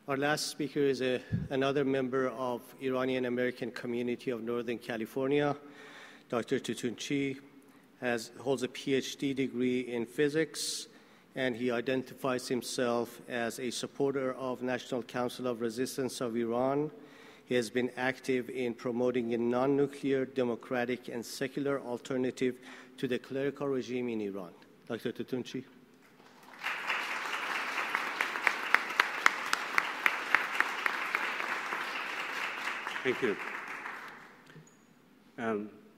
Our last speaker is another member of Iranian American community of Northern California, Dr. Toutounchi, holds a PhD degree in physics, and he identifies himself as a supporter of National Council of Resistance of Iran. He has been active in promoting a non-nuclear, democratic, and secular alternative to the clerical regime in Iran. Dr. Toutounchi. Thank you.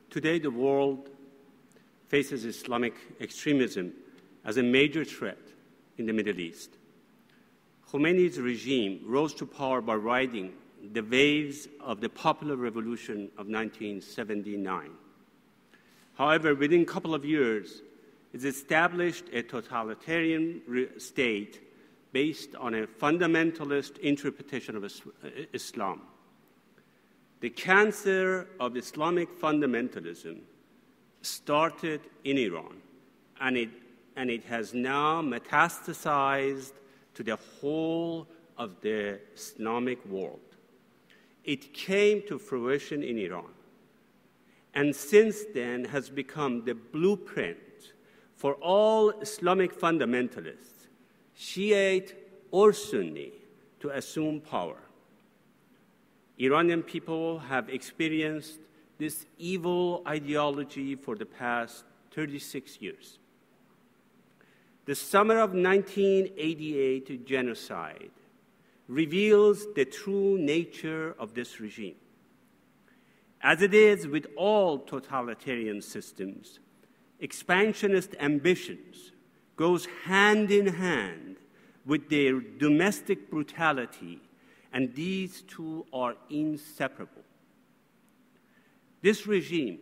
Today, the world faces Islamic extremism as a major threat in the Middle East. Khomeini's regime rose to power by riding the waves of the popular revolution of 1979. However, within a couple of years, it established a totalitarian state based on a fundamentalist interpretation of Islam. The cancer of Islamic fundamentalism started in Iran, and it has now metastasized to the whole of the Islamic world. It came to fruition in Iran, and since then has become the blueprint for all Islamic fundamentalists, Shiite or Sunni, to assume power. Iranian people have experienced this evil ideology for the past 36 years. The summer of 1988 genocide reveals the true nature of this regime. As it is with all totalitarian systems, expansionist ambitions goes hand in hand with their domestic brutality, and these two are inseparable. This regime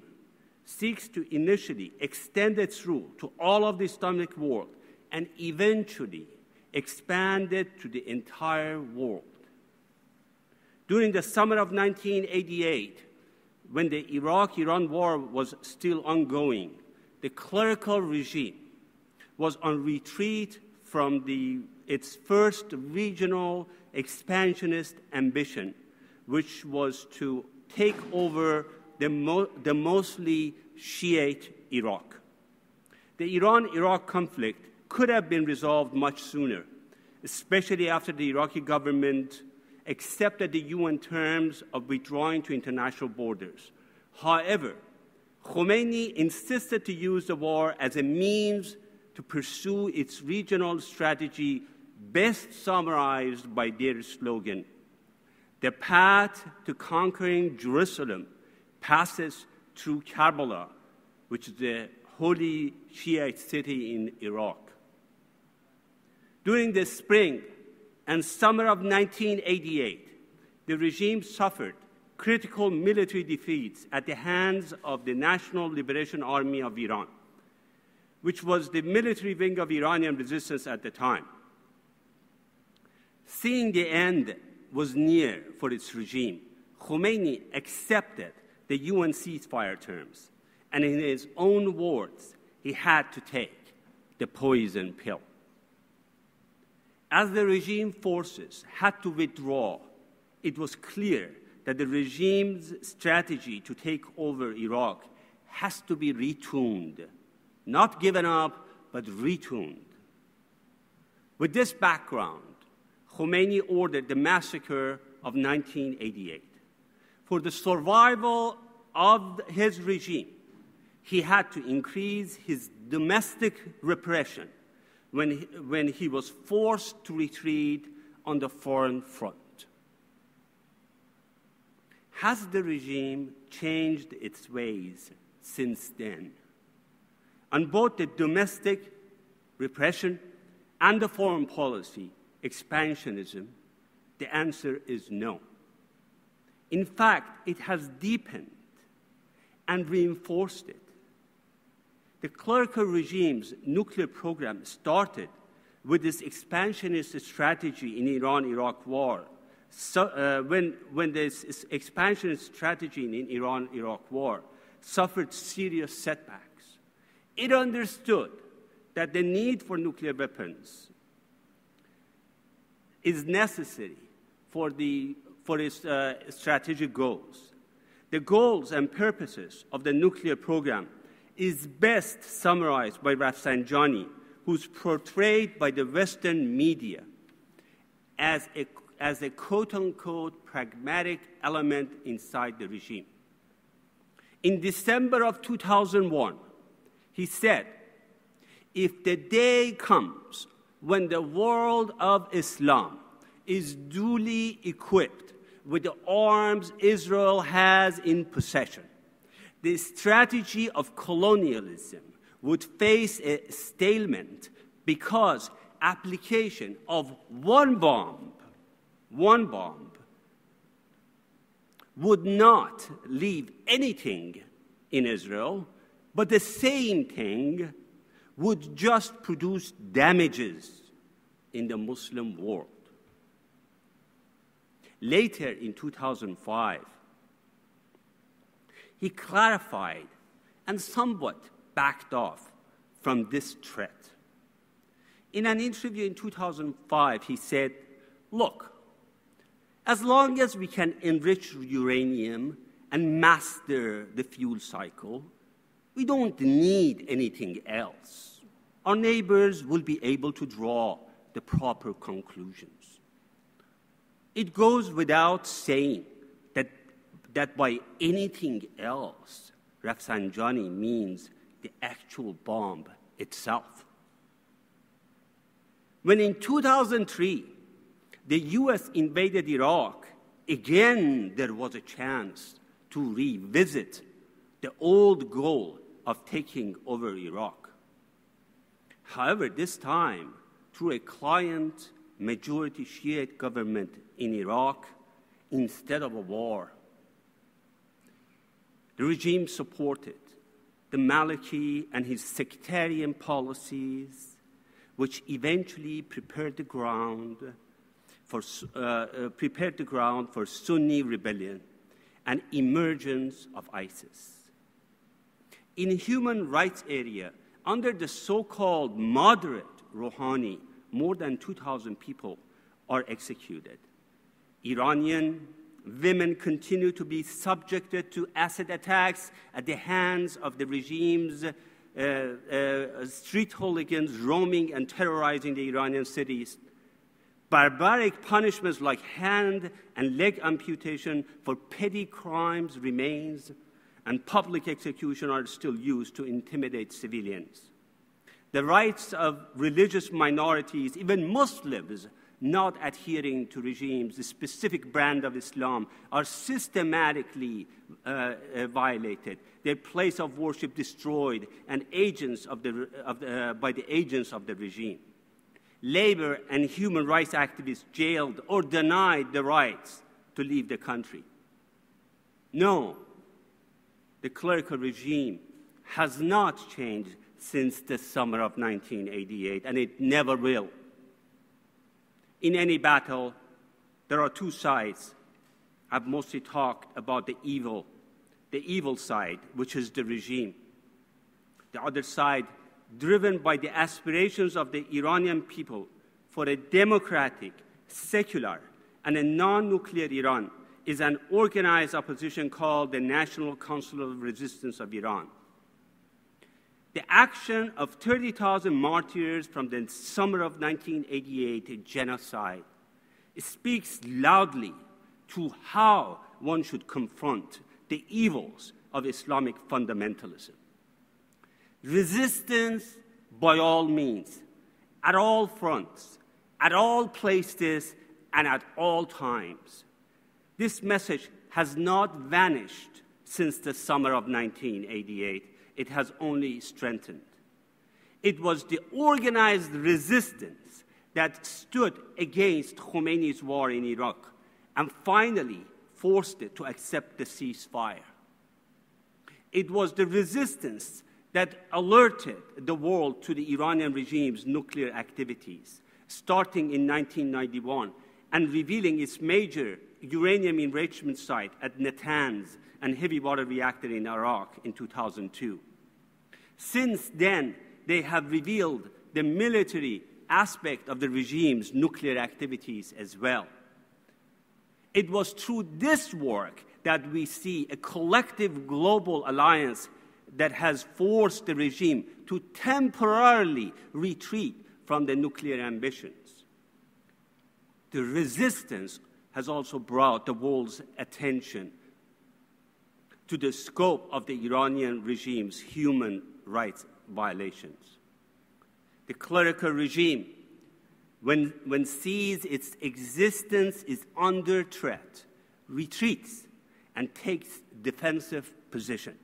seeks to initially extend its rule to all of the Islamic world and eventually expand it to the entire world. During the summer of 1988, when the Iraq-Iran war was still ongoing, the clerical regime was on retreat from its first regional expansionist ambition, which was to take over the mostly Shiite Iraq. The Iran-Iraq conflict could have been resolved much sooner, especially after the Iraqi government accepted the UN terms of withdrawing to international borders. However, Khomeini insisted to use the war as a means to pursue its regional strategy, best summarized by their slogan, "The path to conquering Jerusalem passes through Karbala," which is the holy Shiite city in Iraq. During the spring and summer of 1988, the regime suffered critical military defeats at the hands of the National Liberation Army of Iran, which was the military wing of Iranian resistance at the time. Seeing the end was near for its regime, Khomeini accepted the UN ceasefire terms, and in his own words, he had to take the poison pill. As the regime forces had to withdraw, it was clear that the regime's strategy to take over Iraq has to be retuned, not given up, but retuned. With this background, Khomeini ordered the massacre of 1988. For the survival of his regime, he had to increase his domestic repression when he was forced to retreat on the foreign front. Has the regime changed its ways since then? On both the domestic repression and the foreign policy expansionism, the answer is no. In fact, it has deepened and reinforced it. The clerical regime's nuclear program started with this expansionist strategy in Iran-Iraq war. When this expansionist strategy in Iran-Iraq war suffered serious setbacks, it understood that the need for nuclear weapons is necessary for its strategic goals. The goals and purposes of the nuclear program is best summarized by Rafsanjani, who's portrayed by the Western media as a quote-unquote pragmatic element inside the regime. In December of 2001, he said, "If the day comes when the world of Islam is duly equipped with the arms Israel has in possession, the strategy of colonialism would face a stalemate because application of one bomb would not leave anything in Israel, but the same thing would just produce damages in the Muslim world." Later in 2005, he clarified and somewhat backed off from this threat. In an interview in 2005, he said, "Look, as long as we can enrich uranium and master the fuel cycle, we don't need anything else. Our neighbors will be able to draw the proper conclusions." It goes without saying that by anything else, Rafsanjani means the actual bomb itself. When in 2003, the US invaded Iraq, again there was a chance to revisit the old goal of taking over Iraq. However, this time, through a client majority Shiite government in Iraq instead of a war. The regime supported the Maliki and his sectarian policies, which eventually prepared the ground for Sunni rebellion and emergence of ISIS. In human rights area, under the so-called moderate Rouhani, more than 2,000 people are executed. Iranian women continue to be subjected to acid attacks at the hands of the regime's street hooligans roaming and terrorizing the Iranian cities. Barbaric punishments like hand and leg amputation for petty crimes remains, and public execution are still used to intimidate civilians. The rights of religious minorities, even Muslims, not adhering to regimes, the specific brand of Islam, are systematically violated, their place of worship destroyed, and by the agents of the regime. Labor and human rights activists jailed or denied the rights to leave the country. No, the clerical regime has not changed since the summer of 1988, and it never will. In any battle, there are two sides. I've mostly talked about the evil side, which is the regime. The other side, driven by the aspirations of the Iranian people for a democratic, secular, and a non-nuclear Iran, is an organized opposition called the National Council of Resistance of Iran. The action of 30,000 martyrs from the summer of 1988 genocide speaks loudly to how one should confront the evils of Islamic fundamentalism. Resistance by all means, at all fronts, at all places, and at all times. This message has not vanished since the summer of 1988. It has only strengthened. It was the organized resistance that stood against Khomeini's war in Iraq and finally forced it to accept the ceasefire. It was the resistance that alerted the world to the Iranian regime's nuclear activities, starting in 1991 and revealing its major uranium enrichment site at Natanz and heavy water reactor in Iraq in 2002. Since then, they have revealed the military aspect of the regime's nuclear activities as well. It was through this work that we see a collective global alliance that has forced the regime to temporarily retreat from the nuclear ambitions. The resistance has also brought the world's attention to the scope of the Iranian regime's human rights violations. The clerical regime, when sees its existence is under threat, retreats and takes defensive position.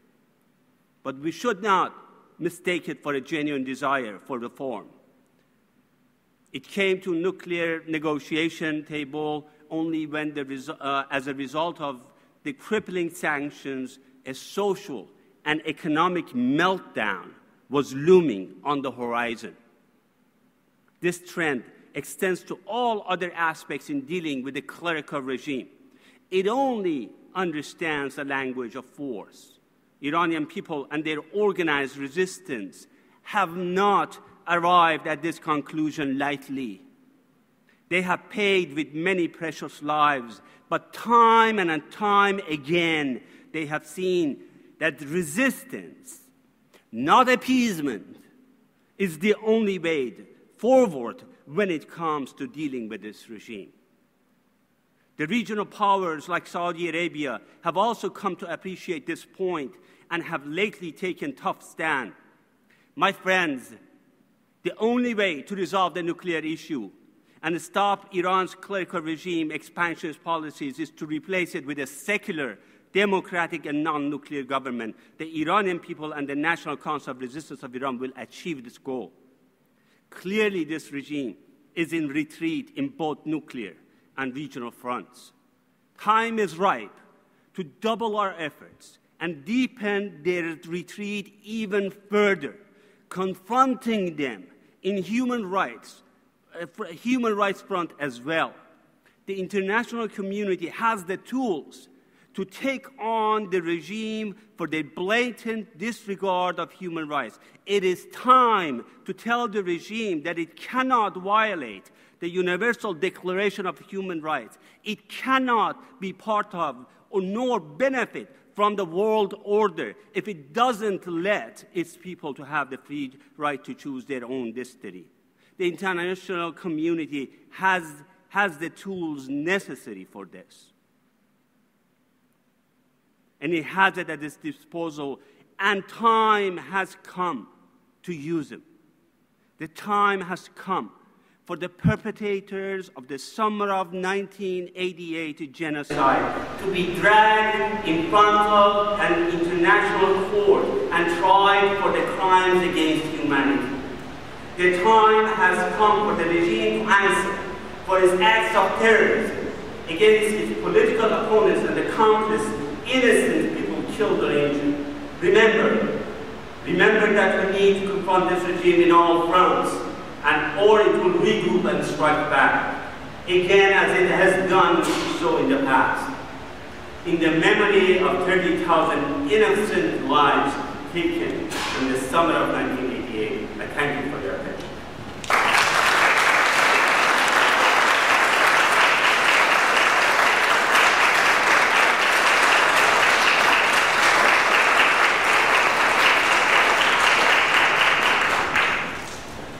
But we should not mistake it for a genuine desire for reform. It came to nuclear negotiation table only when, as a result of the crippling sanctions, a social and economic meltdown was looming on the horizon. This trend extends to all other aspects in dealing with the clerical regime. It only understands the language of force. Iranian people and their organized resistance have not arrived at this conclusion lightly. They have paid with many precious lives, but time and time again, they have seen that resistance, not appeasement, is the only way forward when it comes to dealing with this regime. The regional powers like Saudi Arabia have also come to appreciate this point and have lately taken tough stand. My friends, the only way to resolve the nuclear issue and stop Iran's clerical regime expansionist policies is to replace it with a secular, democratic, and non-nuclear government. The Iranian people and the National Council of Resistance of Iran will achieve this goal. Clearly, this regime is in retreat in both nuclear and regional fronts. Time is ripe to double our efforts and deepen their retreat even further, confronting them in human rights front as well. The international community has the tools to take on the regime for their blatant disregard of human rights. It is time to tell the regime that it cannot violate the Universal Declaration of Human Rights. It cannot be part of or nor benefit from the world order if it doesn't let its people to have the free right to choose their own destiny. The international community has the tools necessary for this. And it has it at its disposal, and time has come to use them. The time has come for the perpetrators of the summer of 1988 genocide to be dragged in front of an international court and tried for the crimes against humanity. The time has come for the regime to answer for its acts of terrorism against its political opponents and the countless innocent people killed or injured. Remember that we need to confront this regime in all fronts, or it will regroup and strike back, again as it has done so in the past. In the memory of 30,000 innocent lives taken in the summer of 1988,